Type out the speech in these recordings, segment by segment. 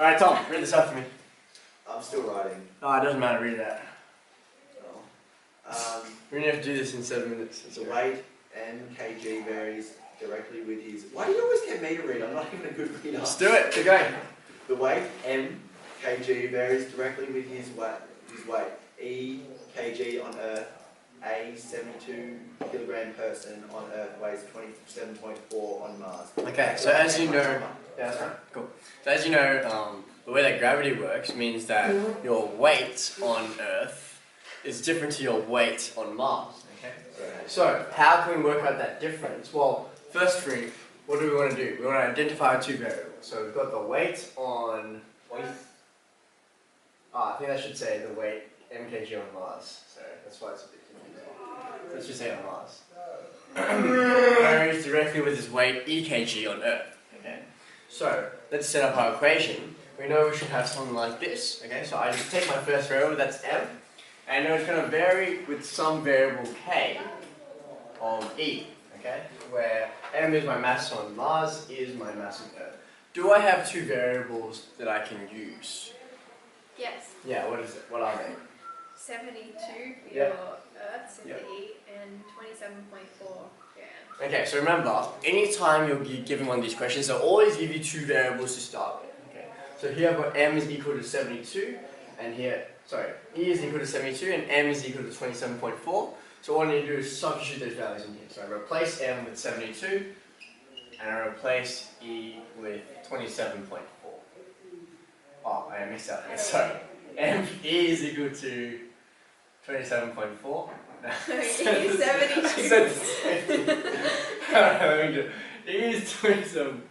Alright, Tom, read this out for me. I'm still writing. Oh, it doesn't matter, read it out. Oh. We're gonna have to do this in 7 minutes. The weight mkg varies directly with his. Why do you always get me to read? I'm not even a good reader. Let's do it. Keep going. The weight mkg varies directly with his weight. E kg on Earth. A 72 kilogram person on Earth weighs 27.4 on Mars. Okay, so as you know, yeah, that's right. Cool. So as you know, the way that gravity works means that your weight on Earth is different to your weight on Mars. Okay. So how can we work out that difference? Well, first thing, what do we want to do? We want to identify our two variables. So we've got the weight on. I think I should say the weight mkg on Mars. So that's why it's a bit confusing. So let's just say on Mars. Varies directly with his weight ekg on Earth. Okay. So let's set up our equation. We know we should have something like this. Okay. So I just take my first variable, that's m, and I know it's going to vary with some variable k of e. Okay. Where m is my mass on Mars, e is my mass on Earth. Do I have two variables that I can use? Yes. Yeah. What is it? What are they? 72 for Yeah. your Earth, so Yeah. the E, and 27.4 yeah. Okay, so remember, anytime you'll be given one of these questions, they'll always give you two variables to start with. Okay. So here I've got m is equal to 72, and here, e is equal to 72, and m is equal to 27.4. So what I need to do is substitute those values in here. So I replace m with 72, and I replace e with 27.4. Oh, I mixed up here, sorry. E is equal to 27.4. So E is 72. E is 27.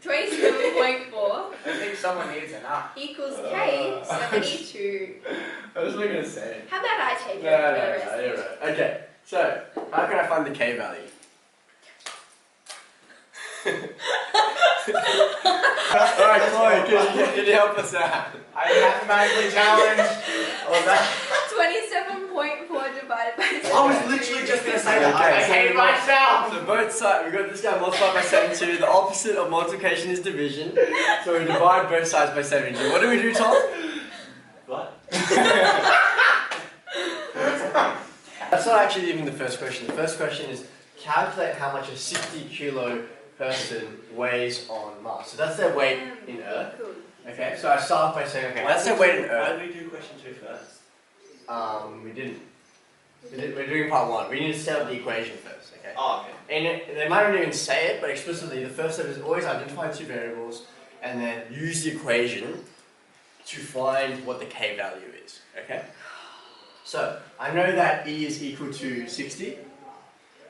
27.4 I think someone needs an up. equals K, 72. I was not going to say it. How about I take it No, for the rest? you're right. Okay, so how can I find the K value? Alright, Chloe, can you help us out? I mathematically challenged. Oh, that. 27.4 divided by 72. I was literally just going to say that. Okay, I so hate we got- myself. So both sides, we got this guy multiplied by 72. The opposite of multiplication is division. So we divide both sides by 72. What do we do, Tom? What? That's not actually even the first question. The first question is calculate how much a 60 kilo person weighs on Mars. So that's their weight in Earth. Cool. Okay, so I start by saying, okay, that's their weight in Why Earth. did we do question 2 first? We didn't. We're doing part 1. We need to set up the equation first, okay? Oh, okay. And they might not even say it, but explicitly, the first step is always identify two variables and then use the equation to find what the k value is, okay? So, I know that E is equal to 60,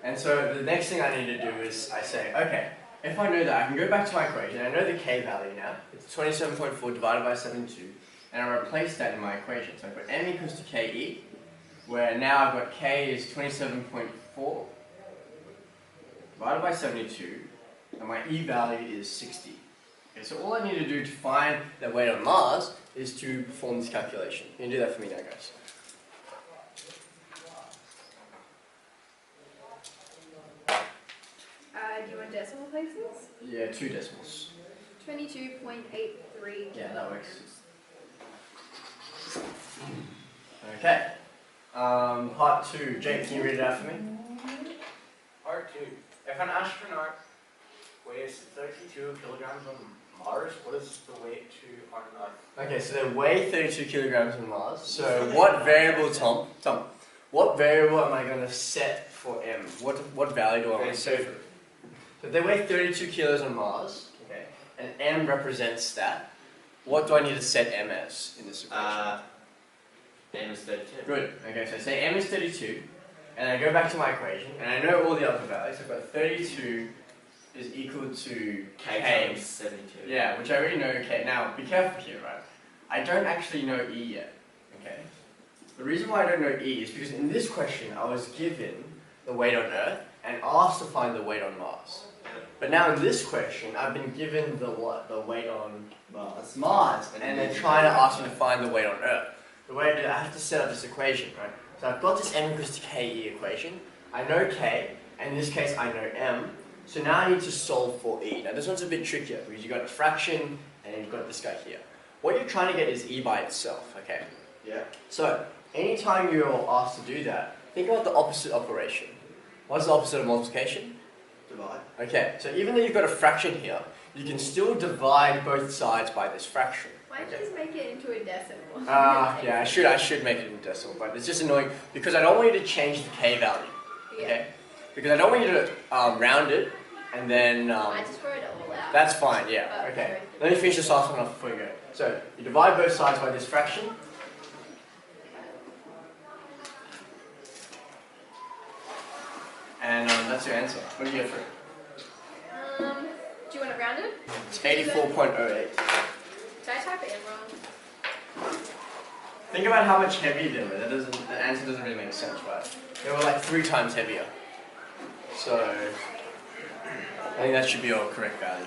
and so the next thing I need to do is I say, okay, if I know that, I can go back to my equation, I know the k value now, it's 27.4 divided by 72, and I replace that in my equation. So I've got m equals to ke, where now I've got k is 27.4 divided by 72, and my e value is 60. Okay, so all I need to do to find the weight on Mars is to perform this calculation. You can do that for me now, guys. Do you want decimal places? Yeah, 2 decimals. 22.83. Yeah, that works. Okay. Part 2. Jake, can you read it out for me? Part 2. If an astronaut weighs 32 kilograms on Mars, what is the weight to on Earth? Okay, so they weigh 32 kilograms on Mars. So what variable, Tom, what variable am I going to set for m? What value do I want to set for it? So if they weigh 32 kilos on Mars, okay, and m represents that, what do I need to set m as in this equation? M is 32. Good. Okay, so say m is 32, and I go back to my equation, and I know all the other values. I've got 32 is equal to K k. times 72. Yeah, which I already know k. Now, be careful here, right? I don't actually know e yet, okay? The reason why I don't know e is because in this question, I was given the weight on Earth and asked to find the weight on Mars. But now in this question, I've been given the what? The weight on Mars, and they're trying to ask me to find the weight on Earth. The way I do that, I have to set up this equation, right? So I've got this m equals to ke equation. I know k, and in this case I know m. So now I need to solve for e. Now this one's a bit trickier because you've got a fraction and and you've got this guy here. What you're trying to get is e by itself, okay? Yeah. So, anytime you're asked to do that, think about the opposite operation. What's the opposite of multiplication? Divide. Okay, so even though you've got a fraction here, you can still divide both sides by this fraction. Why don't you Okay. just make it into a decimal? Yeah, I should make it in decimal, but it's just annoying because I don't want you to change the k value, Yeah. okay? Because I don't want you to round it and then I just wrote it all out. that's fine, yeah, Oh, okay. sorry. Let me finish this last one off before you go. So, you divide both sides by this fraction. And that's your answer. What do you get for it? Do you want it rounded? It's 84.08. Did I type it in wrong? Think about how much heavier they were. The answer doesn't really make sense, right? They were like 3 times heavier. So, I think that should be your correct value.